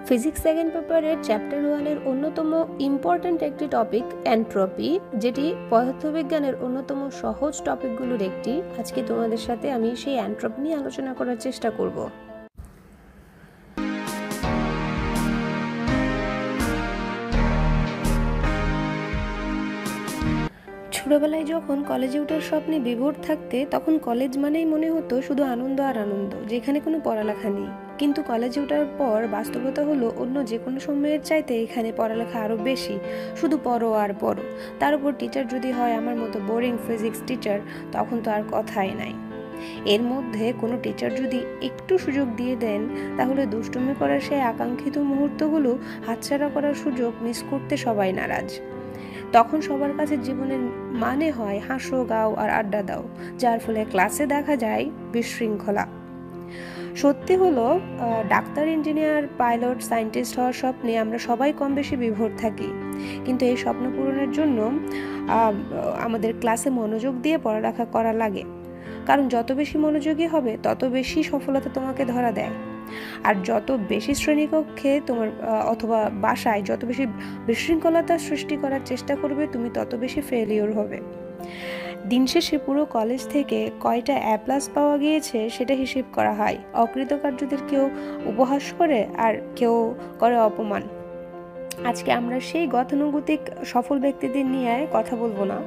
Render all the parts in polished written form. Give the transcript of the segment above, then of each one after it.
Physics second পেপারের chapter 1-এর অন্যতম important একটি টপিক এন্ট্রপি, যেটি পদার্থবিজ্ঞানের অন্যতম সহজ টপিকগুলোর একটি। আজকে তোমাদের সাথে আমি সেই এন্ট্রপি নিয়ে আলোচনা করার চেষ্টা করব। ছোটবেলায় যখন কলেজে ওঠার স্বপ্নে বিভোর থাকতে, তখন কলেজ মানেই মনে হতো শুধু আনন্দ আর আনন্দ, যেখানে কোনো পড়ালেখা নেই। কিন্তু কলেজে ওঠার পর বাস্তবতা হলো অন্য যে কোনো সময়ের চাইতে এখানে পড়ালেখা আরও বেশি। শুধু পড়ো আর পড়ো, তার উপর টিচার যদি হয় আমার মতো বোরিং ফিজিক্স টিচার, তখন তো আর কথাই নাই। এর মধ্যে কোনো টিচার যদি একটু সুযোগ দিয়ে দেন, তাহলে দুষ্টুমি করার সেই আকাঙ্ক্ষিত মুহূর্তগুলো হাতছাড়া করার সুযোগ মিস করতে সবাই নারাজ। তখন সবার কাছে জীবনের মানে হয় হাসো, গাও আর আড্ডা দাও, যার ফলে ক্লাসে দেখা যায় বিশৃঙ্খলা। সত্যি হলো, ডাক্তার, ইঞ্জিনিয়ার, পাইলট, সায়েন্টিস্ট হওয়ার স্বপ্নে আমরা সবাই কম বেশি বিভোর থাকি। কিন্তু এই স্বপ্ন পূরণের জন্য আমাদের ক্লাসে মনোযোগ দিয়ে পড়ালেখা করা লাগে, কারণ যত বেশি মনোযোগী হবে তত বেশি সফলতা তোমাকে ধরা দেয়। আর যত বেশি শ্রেণীকক্ষে তোমার অথবা বাসায় যত বেশি বিশৃঙ্খলতা সৃষ্টি করার চেষ্টা করবে, তুমি তত বেশি ফেলিওর হবে। দিন শেষে পুরো কলেজ থেকে কয়টা A+ পাওয়া গিয়েছে সেটা হিসেব করা হয়। অকৃতকার্যদের কেউ উপহাস করে আর কেউ করে অপমান। আজকে আমরা সেই গতানুগতিক সফল ব্যক্তিদের নিয়ে কথা বলবো না।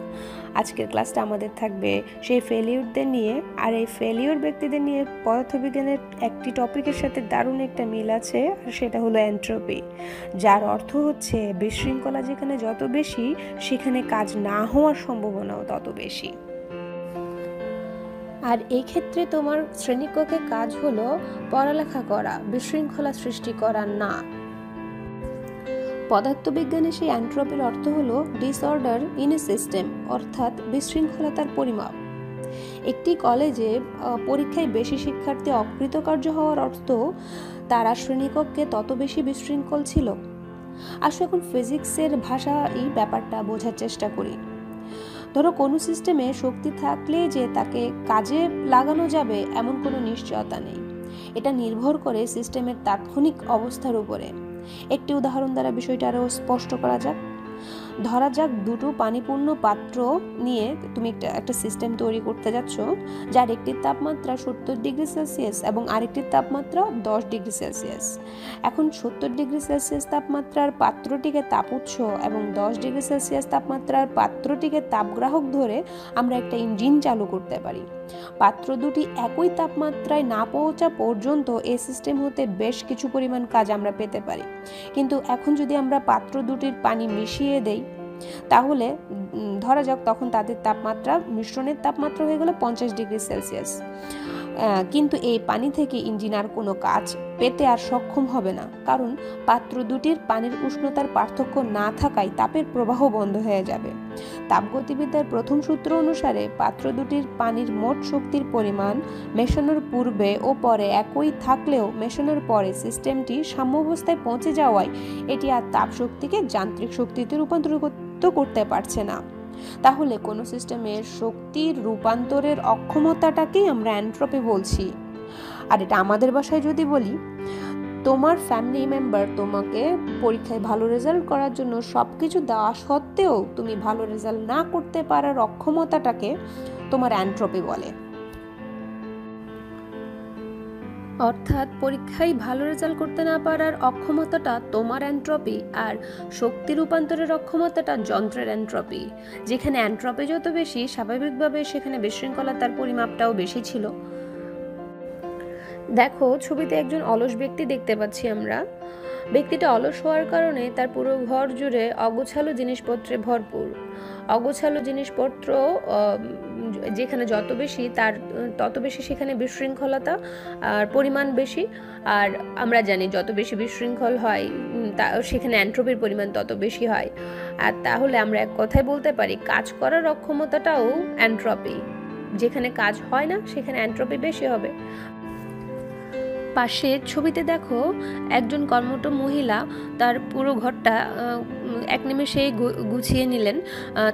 আজকের ক্লাসটা আমাদের থাকবে সেই ফেলিওরদের নিয়ে। আর এই ফেলিওর ব্যক্তিদের নিয়ে পদার্থবিজ্ঞানের একটি টপিকের সাথে দারুণ একটা মিল আছে, আর সেটা হলো এন্ট্রপি, যার অর্থ হচ্ছে বিশৃঙ্খলা যেখানে যত বেশি, সেখানে কাজ না হওয়ার সম্ভাবনাও তত বেশি। আর এই ক্ষেত্রে তোমার শ্রেণীকক্ষে কাজ হলো পড়ালেখা করা, বিশৃঙ্খলা সৃষ্টি করা না। পদার্থবিজ্ঞানে সেই এন্ট্রপির অর্থ হলো ডিসঅর্ডার ইন এ সিস্টেম, অর্থাৎ বিশৃঙ্খলতার পরিমাপ। একটি কলেজে পরীক্ষায় বেশি শিক্ষার্থী অকৃতকার্য হওয়ার অর্থ তারা শ্রেণীকক্ষে তত বেশি বিশৃঙ্খল ছিল। আসলে এখন ফিজিক্সের ভাষা এই ব্যাপারটা বোঝার চেষ্টা করি। ধরো, কোনো সিস্টেমে শক্তি থাকলে যে তাকে কাজে লাগানো যাবে এমন কোনো নিশ্চয়তা নেই। এটা নির্ভর করে সিস্টেমের তাৎক্ষণিক অবস্থার উপরে। একটি উদাহরণ দ্বারা বিষয়টা আরও স্পষ্ট করা যাক। ধরা যাক দুটো পানিপূর্ণ পাত্র নিয়ে তুমি একটা সিস্টেম তৈরি করতে যাচ্ছ, যার একটির তাপমাত্রা 70 ডিগ্রি সেলসিয়াস এবং আরেকটির তাপমাত্রা 10 ডিগ্রি সেলসিয়াস। এখন 70 ডিগ্রি সেলসিয়াস তাপমাত্রার পাত্রটিকে তাপ উৎস এবং 10 ডিগ্রি সেলসিয়াস তাপমাত্রার পাত্রটিকে তাপগ্রাহক ধরে আমরা একটা ইঞ্জিন চালু করতে পারি। পাত্র দুটি একই তাপমাত্রায় না পৌঁছা পর্যন্ত এই সিস্টেম হতে বেশ কিছু পরিমাণ কাজ আমরা পেতে পারি। কিন্তু এখন যদি আমরা পাত্র দুটির পানি মিশিয়ে দেই, তাহলে ধরা যাক তখন তাদের তাপমাত্রা, মিশ্রণের তাপমাত্রা হয়ে গেল 50 ডিগ্রি সেলসিয়াস। কিন্তু এই পানি থেকে ইঞ্জিন আর কোনো কাজ পেতে আর সক্ষম হবে না, কারণ পাত্র দুটির পানির উষ্ণতার পার্থক্য না থাকায় তাপের প্রবাহ বন্ধ হয়ে যাবে। তাপগতিবিদ্যার প্রথম সূত্র অনুসারে পাত্র দুটির পানির মোট শক্তির পরিমাণ মেশানোর পূর্বে ও পরে একই থাকলেও মেশানোর পরে সিস্টেমটি সাম্যাবস্থায় পৌঁছে যাওয়ায় এটি আর তাপ শক্তিকে যান্ত্রিক শক্তিতে রূপান্তরিত করতে পারছে না। তাহলে কোনো সিস্টেমের শক্তির রূপান্তরের অক্ষমতাটাকেই আমরা এন্ট্রপি বলছি। আর এটা আমাদের ভাষায় যদি বলি, তোমার ফ্যামিলি মেম্বার তোমাকে পরীক্ষায় ভালো রেজাল্ট করার জন্য সবকিছু দেওয়া সত্ত্বেও তুমি ভালো রেজাল্ট না করতে পারার অক্ষমতাটাকে তোমার এন্ট্রপি বলে। অর্থাৎ পরীক্ষায় ভালো রেজাল্ট করতে না পারার অক্ষমতাটা তোমার এন্ট্রপি, আর শক্তি রূপান্তরের অক্ষমতাটা যন্ত্রের এন্ট্রপি। যেখানে এন্ট্রপি যত বেশি, স্বাভাবিকভাবে সেখানে বিশৃঙ্খলতার পরিমাপটাও বেশি ছিল। দেখো, ছবিতে একজন অলস ব্যক্তি দেখতে পাচ্ছি আমরা। ব্যক্তিটা অলস হওয়ার কারণে তার পুরো ঘর জুড়ে অগোছালো জিনিসপত্রে ভরপুর। অগোছালো জিনিসপত্র যেখানে যত বেশি, তার তত বেশি সেখানে বিশৃঙ্খলতা আর পরিমাণ বেশি। আর আমরা জানি যত বেশি বিশৃঙ্খল হয় সেখানে এন্ট্রপির পরিমাণ তত বেশি হয়। আর তাহলে আমরা এক কথায় বলতে পারি, কাজ করার অক্ষমতাটাও এন্ট্রপি। যেখানে কাজ হয় না সেখানে এন্ট্রপি বেশি হবে। পাশের ছবিতে দেখো, একজন কর্মঠ মহিলা তার পুরো ঘরটা এক নিমেষেই গুছিয়ে নিলেন।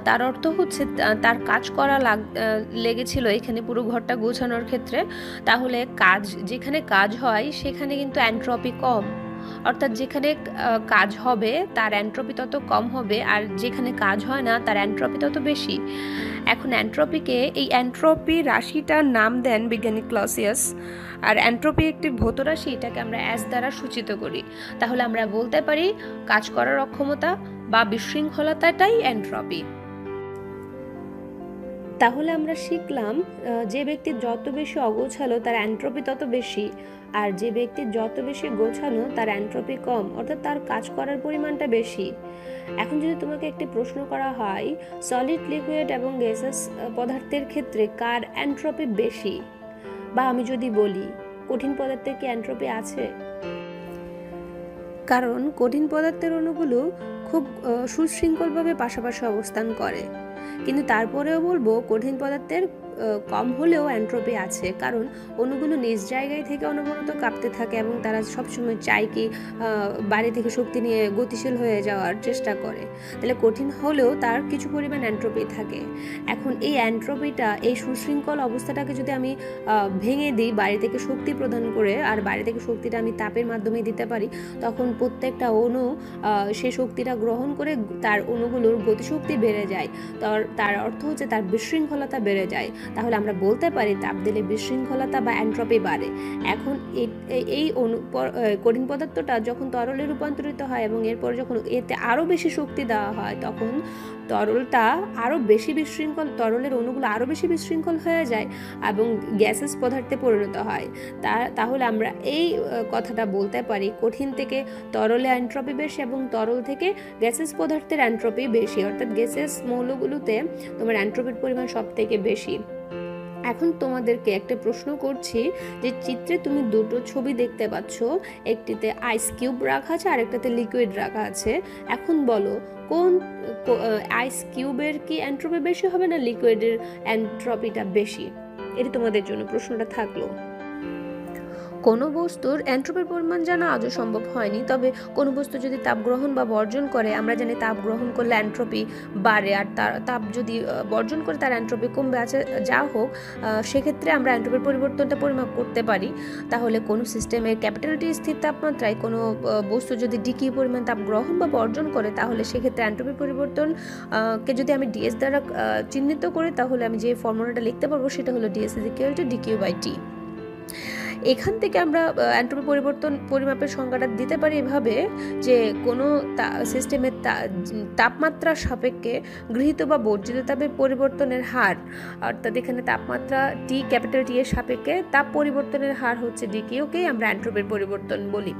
তার অর্থ হচ্ছে তার কাজ করা লেগেছিল এখানে পুরো ঘরটা গোছানোর ক্ষেত্রে। তাহলে যেখানে কাজ হয় সেখানে কিন্তু এন্ট্রপি কম। অর্থাৎ যেখানে কাজ হবে তার এন্ট্রপি তত কম হবে, আর যেখানে কাজ হয় না তার এন্ট্রপি তত বেশি। এখন এই এন্ট্রপি রাশিটার নাম দেন বিজ্ঞানী ক্লসিয়াস। আর এন্ট্রপি একটি ভৌত রাশি, এটাকে আমরা এস দ্বারা সূচিত করি। তাহলে আমরা বলতে পারি কাজ করার অক্ষমতা বা বিশৃঙ্খলতাটাই এন্ট্রপি। তাহলে আমরা শিখলাম যে ব্যক্তি যত বেশি অগোছালো তার এন্ট্রপি তত বেশি, আর যে ব্যক্তি যত বেশি গোছানো তার এন্ট্রপি কম, অর্থাৎ তার কাজ করার পরিমাণটা বেশি। এখন যদি তোমাকে একটি প্রশ্ন করা হয় সলিড, লিকুইড এবং গ্যাসেস পদার্থের ক্ষেত্রে কার এন্ট্রপি বেশি, বা আমি যদি বলি কঠিন পদার্থের কি এন্ট্রপি আছে? কারণ কঠিন পদার্থের অণুগুলো খুব সুশৃঙ্খলভাবে পাশাপাশি অবস্থান করে, কিন্তু তারপরেও বলবো কঠিন পদার্থের কম হলেও এন্ট্রপি আছে, কারণ অণুগুলো নিজ জায়গায় থেকে অনবরত কাঁপতে থাকে এবং তারা সবসময় চায় কি বাইরে থেকে শক্তি নিয়ে গতিশীল হয়ে যাওয়ার চেষ্টা করে। তাহলে কঠিন হলেও তার কিছু পরিমাণ এন্ট্রপি থাকে। এখন এই এন্ট্রপিটা, এই সুশৃঙ্খল অবস্থাটাকে যদি আমি ভেঙে দিই বাইরে থেকে শক্তি প্রদান করে, আর বাইরে থেকে শক্তিটা আমি তাপের মাধ্যমে দিতে পারি, তখন প্রত্যেকটা অণু সে শক্তিটা গ্রহণ করে তার অণুগুলোর গতিশক্তি বেড়ে যায়। তার অর্থ হচ্ছে তার বিশৃঙ্খলতা বেড়ে যায়। তাহলে আমরা বলতে পারি তাপ দিলে বিশৃঙ্খলতা বা এন্ট্রপি বাড়ে। এখন এই কঠিন পদার্থটা যখন তরলে রূপান্তরিত হয় এবং এরপর যখন এতে আরো বেশি শক্তি দেওয়া হয়, তখন তরলটা আরো বেশি বিশৃঙ্খল, তরলের অণুগুলো আরো বেশি বিশৃঙ্খল হয়ে যায় এবং গ্যাসেস পদার্থে পরিণত হয়। তাহলে আমরা এই কথাটা বলতে পারি কঠিন থেকে তরলে এন্ট্রপি বেশি এবং তরল থেকে গ্যাসেস পদার্থের এন্ট্রপি বেশি, অর্থাৎ গ্যাসেস মৌলগুলোতে তোমার এন্ট্রপির পরিমাণ সব থেকে বেশি। এখন তোমাদেরকে একটা প্রশ্ন করছি, যে চিত্রে তুমি দুটো ছবি দেখতে পাচ্ছ, একটিতে আইস কিউব রাখা আছে আর একটাতে লিকুইড রাখা আছে। এখন বলো কোন আইস কিউবের কি এন্ট্রপি বেশি হবে না লিকুইডের এন্ট্রপিটা বেশি? এটি তোমাদের জন্য প্রশ্নটা থাকলো। কোনো বস্তুর এন্ট্রপির পরিমাণ জানা আজও সম্ভব হয়নি, তবে কোনো বস্তু যদি তাপ গ্রহণ বা বর্জন করে, আমরা জানি তাপ গ্রহণ করলে এন্ট্রপি বাড়ে, আর তাপ যদি বর্জন করে তার এন্ট্রপি কমবে। আছে যা হোক, সেক্ষেত্রে আমরা এন্ট্রপির পরিবর্তনটা পরিমাপ করতে পারি। তাহলে কোনো সিস্টেমের ক্যাপিটাল টি স্থির তাপমাত্রায় কোনো বস্তু যদি ডিকিউ পরিমাণ তাপ গ্রহণ বা বর্জন করে, তাহলে সেক্ষেত্রে এন্ট্রপির পরিবর্তন কে যদি আমি ডিএস দ্বারা চিহ্নিত করি, তাহলে আমি যে ফর্মুলাটা লিখতে পারবো সেটা হলো DS is equal to DQ by T. এখান থেকে আমরা এন্ট্রপি পরিবর্তন পরিমাপের সংজ্ঞাটা দিতে পারি এভাবে, যে কোনো সিস্টেমের তাপমাত্রার সাপেক্ষে গৃহীত বা বর্জিত তাপের পরিবর্তনের হার, অর্থাৎ এখানে তাপমাত্রা টি, ক্যাপিটাল টি এর সাপেক্ষে তাপ পরিবর্তনের হার হচ্ছে ডিকিউকেই আমরা এন্ট্রপির পরিবর্তন বলি।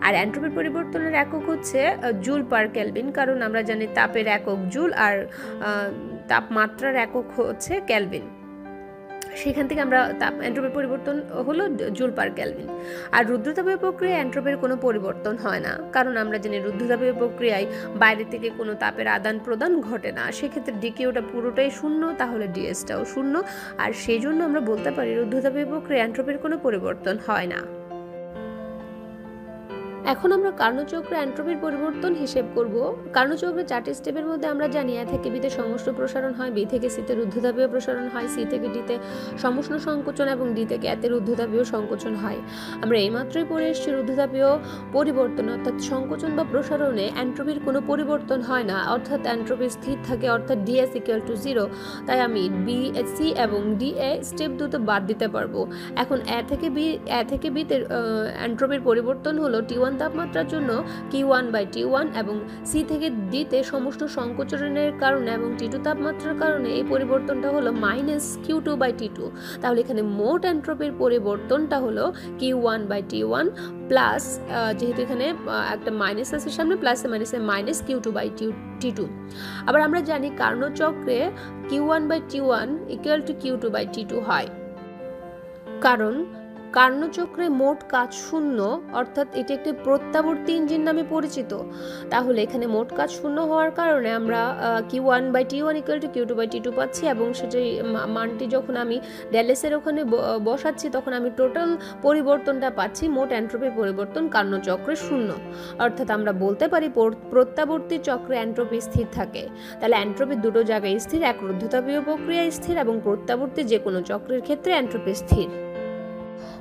আর এন্ট্রপির পরিবর্তনের একক হচ্ছে জুল পার কেলভিন, কারণ আমরা জানি তাপের একক জুল আর তাপমাত্রার একক হচ্ছে কেলভিন। সেখান থেকে আমরা এন্ট্রপির পরিবর্তন হলো জুল পার কেলভিন। আর রুদ্রতাপীয় প্রক্রিয়ায় এন্ট্রপির কোনো পরিবর্তন হয় না, কারণ আমরা জানি রুদ্রতাপীয় প্রক্রিয়ায় বাইরে থেকে কোনো তাপের আদান প্রদান ঘটে না। সেক্ষেত্রে ডিকিউটা পুরোটাই শূন্য, তাহলে ডিএসটাও শূন্য। আর সেই জন্য আমরা বলতে পারি রুদ্রতাপীয় প্রক্রিয়ায় এন্ট্রপির কোনো পরিবর্তন হয় না। এখন আমরা কার্নোচক্রে এন্ট্রপির পরিবর্তন হিসেব করব। কার্নোচক্রে 4টি স্টেপের মধ্যে আমরা জানি এ থেকে বিতে সমষ্ণ প্রসারণ হয়, বি থেকে সিতে রুদ্ধতাপীয় প্রসারণ হয়, সি থেকে ডিতে সমষ্ণ সংকোচন এবং ডি থেকে এতে রুদ্ধতাপীয় সংকোচন হয়। আমরা এইমাত্রই পড়ে এসেছি রুদ্ধতাপীয় পরিবর্তন অর্থাৎ সংকোচন বা প্রসারণে এন্ট্রপির কোনো পরিবর্তন হয় না, অর্থাৎ এন্ট্রপি স্থির থাকে, অর্থাৎ ডিএস ইকুয়াল টু 0। তাই আমি বি, সি এবং ডি এ স্টেপ দুটো বাদ দিতে পারবো। এখন এ থেকে বিতে এন্ট্রপির পরিবর্তন হলো T1 তাপমাত্রার জন্য Q1/T1 এবং সি থেকে ডিতে সমস্ত সংকোচনের কারণে এবং T2 তাপমাত্রার কারণে এই পরিবর্তনটা হলো -Q2/T2। তাহলে এখানে মোট এন্ট্রপির পরিবর্তনটা হলো Q1/T1 প্লাস, যেহেতু এখানে একটা মাইনাস আছে সামনে, প্লাসে মাইনাসে -Q2/T2। আবার আমরা জানি কার্নো চক্রে Q1/T1 ইকুয়াল টু Q2/T2 হয়, কারণ কার্নোচক্রে মোট কাজ শূন্য, অর্থাৎ এটি একটি প্রত্যাবর্তী ইঞ্জিন নামে পরিচিত। তাহলে এখানে মোট কাজ শূন্য হওয়ার কারণে আমরা Q1/T1 ইকুয়াল টু Q2/T2 পাচ্ছি, এবং সেটি মানটি যখন আমি ডেলেসের ওখানে বসাচ্ছি তখন আমি টোটাল পরিবর্তনটা পাচ্ছি, মোট এন্ট্রপির পরিবর্তন কার্নোচক্রে শূন্য। অর্থাৎ আমরা বলতে পারি প্রত্যাবর্তী চক্রে এন্ট্রপি স্থির থাকে। তাহলে এন্ট্রপি দুটো জায়গায় স্থির, এক রুদ্ধতাপীয় প্রক্রিয়ায় স্থির এবং প্রত্যাবর্তী যে কোনো চক্রের ক্ষেত্রে এন্ট্রপি স্থির।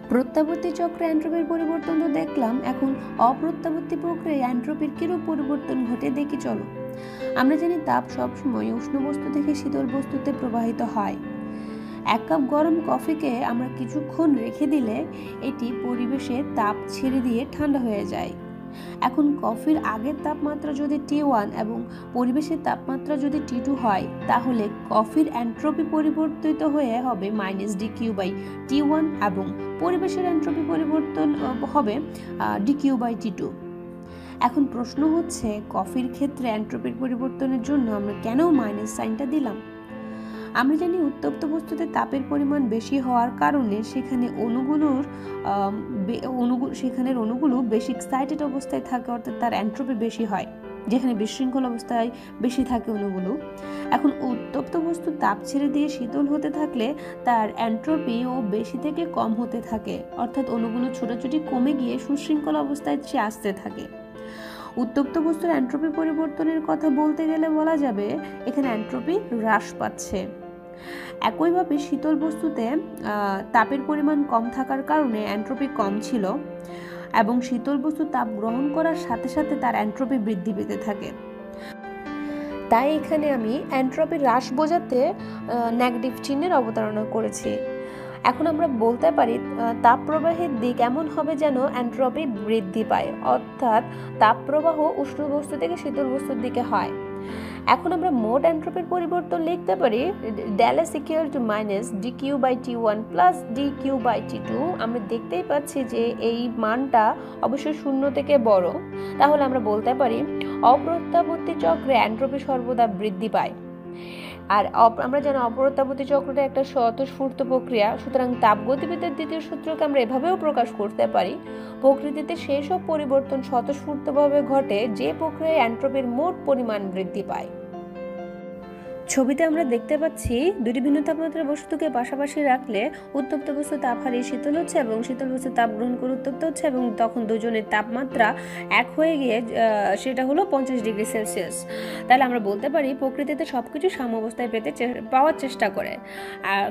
প্রত্যাবর্তী চক্রে এন্ট্রপির পরিবর্তন তো দেখলাম, এখন অপ্রত্যাবর্তী প্রক্রিয়ায় এন্ট্রপির কিরূপ পরিবর্তন ঘটে দেখি চলো। আমরা জানি তাপ সবসময় উষ্ণ বস্তু থেকে শীতল বস্তুতে প্রবাহিত হয়। 1 কাপ গরম কফিকে আমরা কিছুক্ষণ রেখে দিলে এটি পরিবেশে তাপ ছেড়ে দিয়ে ঠান্ডা হয়ে যায়। এখন কফির আগের তাপমাত্রা যদি T1 এবং পরিবেশের তাপমাত্রা যদি T2 হয়, তাহলে কফির এন্ট্রপি পরিবর্তিত হয়ে হবে -dQ/T1 এবং পরিবেশের এন্ট্রপি পরিবর্তন হবে dQ/T2। এখন প্রশ্ন হচ্ছে, কফির ক্ষেত্রে এন্ট্রপির পরিবর্তনের জন্য আমরা কেন মাইনাস সাইনটা দিলাম? আমরা জানি উত্তপ্ত বস্তুতে তাপের পরিমাণ বেশি হওয়ার কারণে সেখানের অণুগুলো বেশি এক্সাইটেড অবস্থায় থাকে, অর্থাৎ তার এন্ট্রপি বেশি হয়, যেখানে বিশৃঙ্খল অবস্থায় বেশি থাকে অণুগুলো। এখন উত্তপ্ত বস্তু তাপ ছেড়ে দিয়ে শীতল হতে থাকলে তার এন্ট্রপিও বেশি থেকে কম হতে থাকে, অর্থাৎ অণুগুলো ছোটাছুটি কমে গিয়ে সুশৃঙ্খল অবস্থায় আসতে থাকে। উত্তপ্ত বস্তুর এন্ট্রপি পরিবর্তনের কথা বলতে গেলে বলা যাবে এখানে এন্ট্রপি হ্রাস পাচ্ছে। একইভাবে শীতল বস্তুতে তাপের পরিমাণ কম থাকার কারণে এন্ট্রপি কম ছিল এবং শীতল বস্তু তাপ গ্রহণ করার সাথে সাথে তার এন্ট্রপি বৃদ্ধি পেতে থাকে। তাই এখানে আমি এন্ট্রপি হ্রাস বোঝাতে নেগেটিভ চিহ্নের অবতারণা করেছি। এখন আমরা বলতে পারি তাপ প্রবাহের দিক এমন হবে যেন এন্ট্রপি বৃদ্ধি পায়, অর্থাৎ তাপ প্রবাহ উষ্ণ বস্তু থেকে শীতল বস্তুর দিকে হয়। এখন আমরা মোট এন্ট্রপির পরিবর্তন লিখতে পারি ∆S = -dQ/T1 + dQ/T2। আমরা দেখতেই পাচ্ছি যে এই মানটা অবশ্যই শূন্য থেকে বড়, তাহলে আমরা বলতে পারি অপ্রত্যাবর্তী চক্রে এন্ট্রপি সর্বদা বৃদ্ধি পায়। আর আমরা জানি অপ্রত্যাবর্তী চক্রটা একটা স্বতঃস্ফূর্ত প্রক্রিয়া, সুতরাং তাপগতিবিদ্যার দ্বিতীয় সূত্রকে আমরা এভাবেও প্রকাশ করতে পারি, প্রকৃতিতে সেই সব পরিবর্তন স্বতঃস্ফূর্তভাবে ঘটে যে প্রক্রিয়ায় এন্ট্রপির মোট পরিমাণ বৃদ্ধি পায়। ছবিতে আমরা দেখতে পাচ্ছি দুটি ভিন্ন তাপমাত্রার বস্তুকে পাশাপাশি রাখলে উত্তপ্ত বস্তু তাপ হারিয়ে শীতল হচ্ছে এবং শীতল বস্তু তাপ গ্রহণ করে উত্তপ্ত হচ্ছে, এবং তখন দুজনের তাপমাত্রা এক হয়ে গিয়ে সেটা হলো 50 ডিগ্রি সেলসিয়াস। তাহলে আমরা বলতে পারি প্রকৃতিতে সবকিছু সাম্যাবস্থায় পাওয়ার চেষ্টা করে,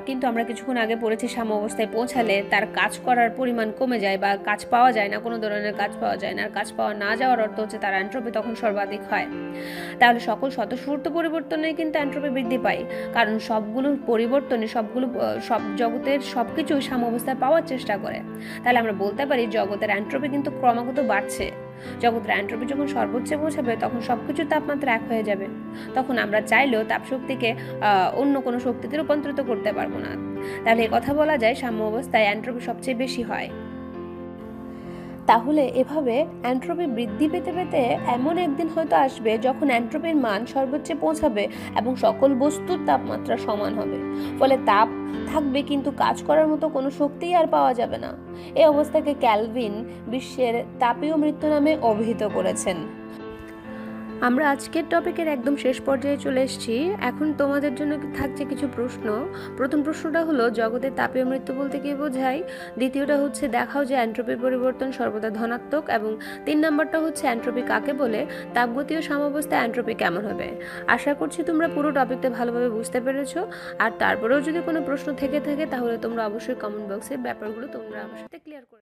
কিন্তু আমরা কিছুক্ষণ আগে পড়েছি সাম্যাবস্থায় পৌঁছালে তার কাজ করার পরিমাণ কমে যায় বা কাজ পাওয়া যায় না, কোনো ধরনের কাজ পাওয়া যায় না। আর কাজ পাওয়া না যাওয়ার অর্থ হচ্ছে তার এন্ট্রপি তখন সর্বাধিক হয়। তাহলে সকল স্বতঃস্ফূর্ত পরিবর্তনে কিন্তু এন্ট্রপি বৃদ্ধি পায়, কারণ সবগুলো পরিবর্তনে সব জগতের সবকিছু সাম্যাবস্থায় পাওয়ার চেষ্টা করে। তাহলে আমরা বলতে পারি জগতের এন্ট্রপি কিন্তু ক্রমাগত বাড়ছে। জগতের এন্ট্রপি যখন সর্বোচ্চে পৌঁছাবে তখন সবকিছু তাপমাত্রা এক হয়ে যাবে, তখন আমরা চাইলেও তাপশক্তিকে অন্য কোনো শক্তিতে রূপান্তরিত করতে পারবো না। তাহলে এই কথা বলা যায় সাম্যাবস্থায় এন্ট্রপি সবচেয়ে বেশি হয়। তাহলে এভাবে এন্ট্রপি বৃদ্ধি পেতে পেতে এমন একদিন হয়তো আসবে যখন এন্ট্রপির মান সর্বোচ্চে পৌঁছাবে এবং সকল বস্তুর তাপমাত্রা সমান হবে, ফলে তাপ থাকবে কিন্তু কাজ করার মতো কোনো শক্তিই আর পাওয়া যাবে না। এই অবস্থাকে ক্যালভিন বিশ্বের তাপীয় মৃত্যু নামে অভিহিত করেছেন। আমরা আজকের টপিকের একদম শেষ পর্যায়ে চলে এসেছি। এখন তোমাদের জন্য থাকছে কিছু প্রশ্ন। প্রথম প্রশ্নটা হলো জগতের তাপীয় মৃত্যু বলতে কি বোঝায়, দ্বিতীয়টা হচ্ছে দেখাও যে এন্ট্রপির পরিবর্তন সর্বদা ধনাত্মক, এবং 3 নাম্বারটা হচ্ছে এন্ট্রপি কাকে বলে, তাপগতীয় সাম্যাবস্থায় এন্ট্রপি কেমন হবে। আশা করছি তোমরা পুরো টপিকটা ভালোভাবে বুঝতে পেরেছো। আর তারপরেও যদি কোনো প্রশ্ন থেকে থাকে তাহলে তোমরা অবশ্যই কমেন্ট বক্সে ব্যাপারগুলো তোমরা আমার সাথে ক্লিয়ার করে